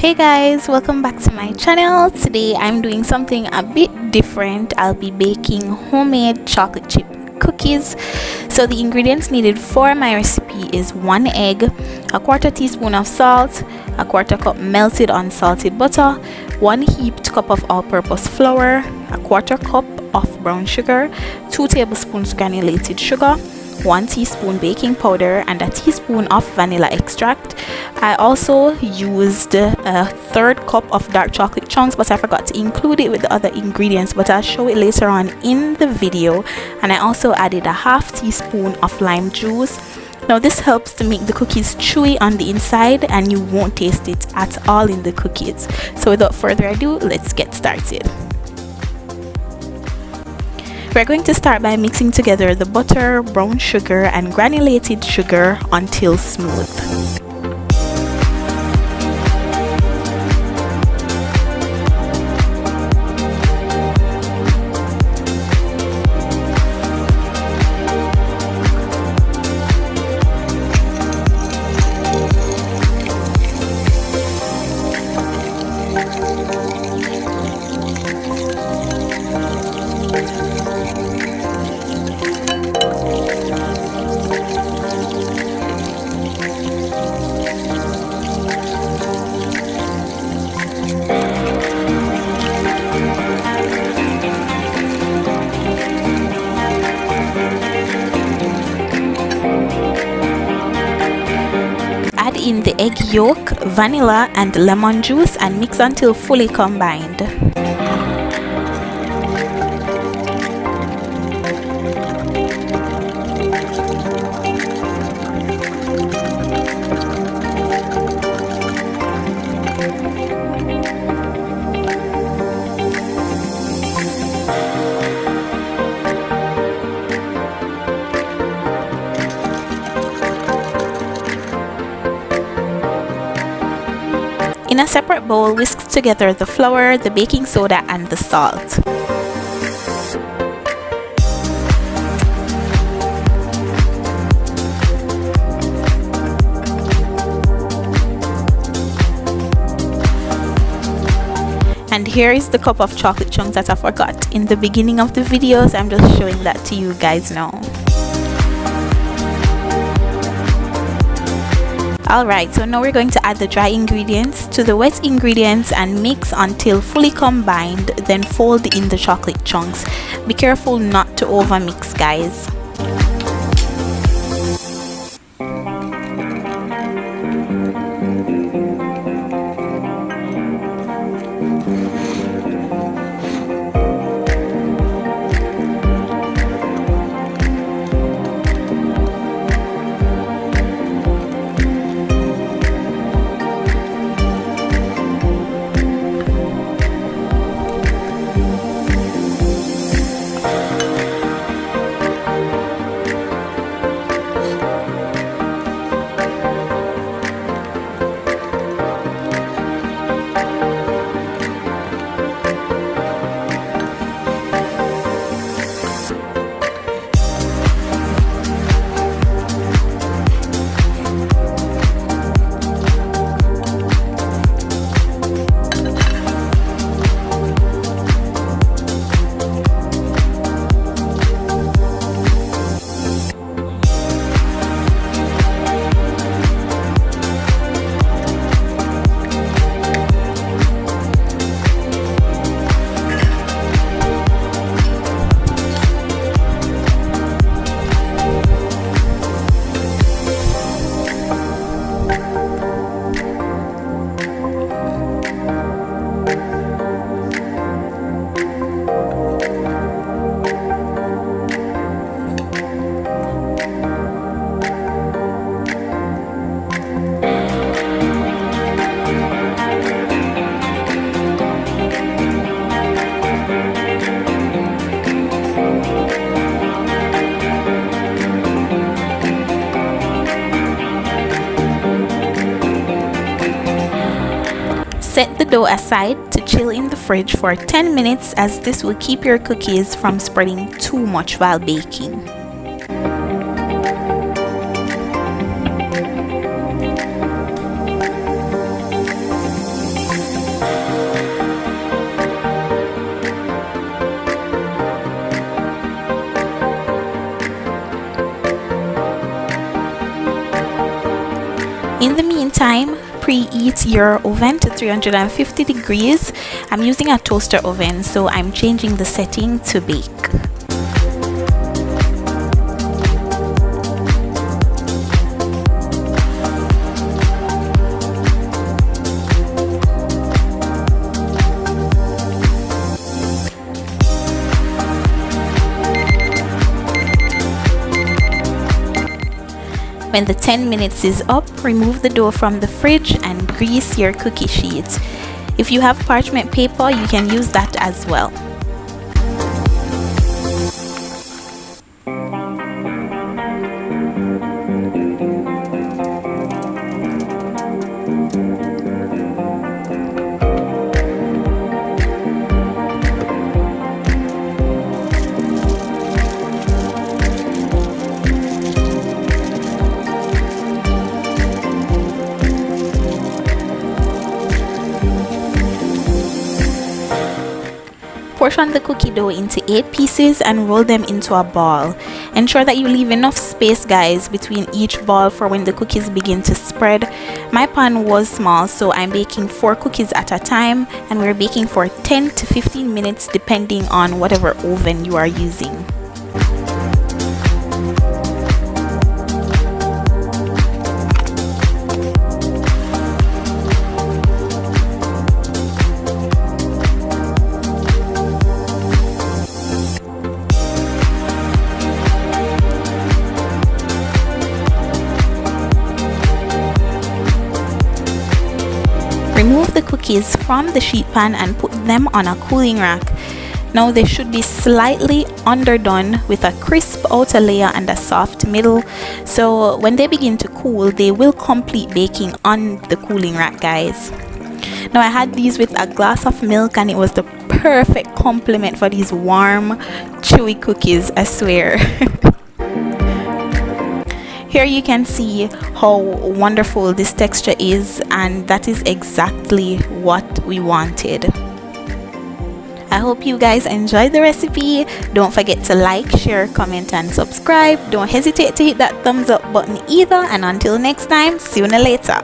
Hey guys, welcome back to my channel. Today I'm doing something a bit different. I'll be baking homemade chocolate chip cookies. So the ingredients needed for my recipe is 1 egg, a quarter teaspoon of salt, a quarter cup melted unsalted butter, 1 heaped cup of all-purpose flour, a quarter cup of brown sugar, 2 tablespoons granulated sugar, 1 teaspoon baking powder, and a teaspoon of vanilla extract. I also used a third cup of dark chocolate chunks, but I forgot to include it with the other ingredients, but I'll show it later on in the video. And I also added a half teaspoon of lime juice. Now this helps to make the cookies chewy on the inside and you won't taste it at all in the cookies. So without further ado, let's get started. We're going to start by mixing together the butter, brown sugar, and granulated sugar until smooth. Add in the egg yolk, vanilla, and lemon juice and mix until fully combined. In a separate bowl, whisk together the flour, the baking soda, and the salt. And here is the cup of chocolate chunks that I forgot in the beginning of the videos. I'm just showing that to you guys now. Alright, so now we're going to add the dry ingredients to the wet ingredients and mix until fully combined, then fold in the chocolate chunks. Be careful not to over mix, guys. Set the dough aside to chill in the fridge for 10 minutes as this will keep your cookies from spreading too much while baking. meantime, preheat your oven to 350 degrees. I'm using a toaster oven, so I'm changing the setting to bake. When the 10 minutes is up, remove the dough from the fridge and grease your cookie sheet. If you have parchment paper, you can use that as well. Portion the cookie dough into 8 pieces and roll them into a ball. Ensure that you leave enough space, guys, between each ball for when the cookies begin to spread. My pan was small, so I'm baking 4 cookies at a time, and we're baking for 10 to 15 minutes depending on whatever oven you are using. Remove the cookies from the sheet pan and put them on a cooling rack. Now they should be slightly underdone with a crisp outer layer and a soft middle. So when they begin to cool, they will complete baking on the cooling rack, guys. Now I had these with a glass of milk and it was the perfect complement for these warm, chewy cookies, I swear. Here you can see how wonderful this texture is, and that is exactly what we wanted. I hope you guys enjoyed the recipe. Don't forget to like, share, comment and subscribe. Don't hesitate to hit that thumbs up button either, and until next time, see you later.